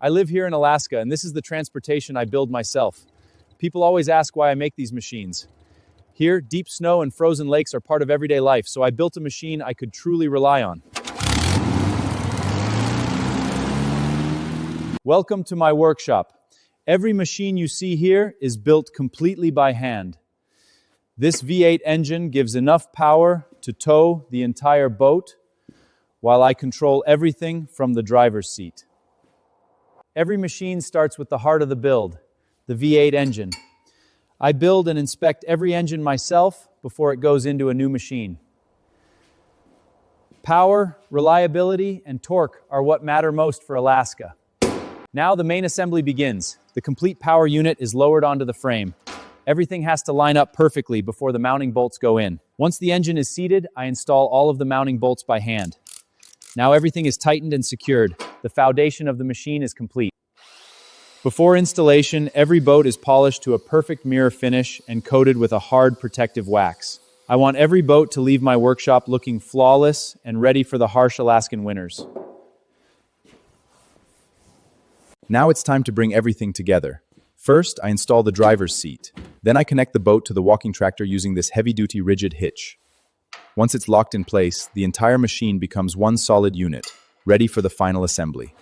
I live here in Alaska, and this is the transportation I build myself. People always ask why I make these machines. Here, deep snow and frozen lakes are part of everyday life, so I built a machine I could truly rely on. Welcome to my workshop. Every machine you see here is built completely by hand. This V8 engine gives enough power to tow the entire boat, while I control everything from the driver's seat. Every machine starts with the heart of the build, the V8 engine. I build and inspect every engine myself before it goes into a new machine. Power, reliability, and torque are what matter most for Alaska. Now the main assembly begins. The complete power unit is lowered onto the frame. Everything has to line up perfectly before the mounting bolts go in. Once the engine is seated, I install all of the mounting bolts by hand. Now everything is tightened and secured. The foundation of the machine is complete. Before installation, every boat is polished to a perfect mirror finish and coated with a hard protective wax. I want every boat to leave my workshop looking flawless and ready for the harsh Alaskan winters. Now it's time to bring everything together. First, I install the driver's seat. Then I connect the boat to the walking tractor using this heavy-duty rigid hitch. Once it's locked in place, the entire machine becomes one solid unit, ready for the final assembly.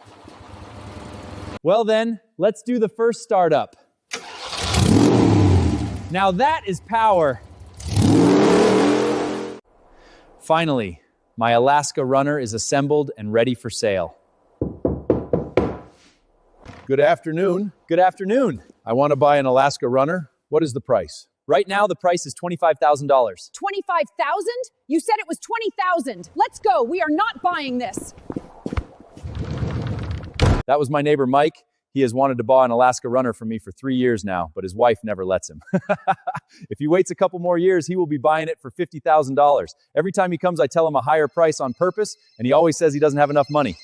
Well then, let's do the first startup. Now that is power. Finally, my Alaska Runner is assembled and ready for sale. Good afternoon. Good afternoon. I want to buy an Alaska Runner. What is the price? Right now, the price is $25,000. $25,000? You said it was $20,000. Let's go. We are not buying this. That was my neighbor, Mike. He has wanted to buy an Alaska Runner from me for 3 years now, but his wife never lets him. If he waits a couple more years, he will be buying it for $50,000. Every time he comes, I tell him a higher price on purpose, and he always says he doesn't have enough money.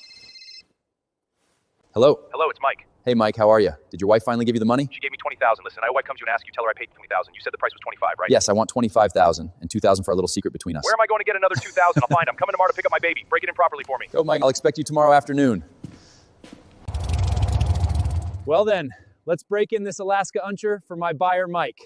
Hello. Hello, it's Mike. Hey, Mike, how are you? Did your wife finally give you the money? She gave me $20,000. Listen, I wife comes to you and asks you, tell her I paid $20,000. You said the price was $25,000, right? Yes, I want $25,000 and $2,000 for our little secret between us. Where am I going to get another $2,000? I'll find. I'm coming tomorrow to pick up my baby. Break it in properly for me. Go, Mike. I'll expect you tomorrow afternoon. Well then, let's break in this Alaska Uncher for my buyer, Mike.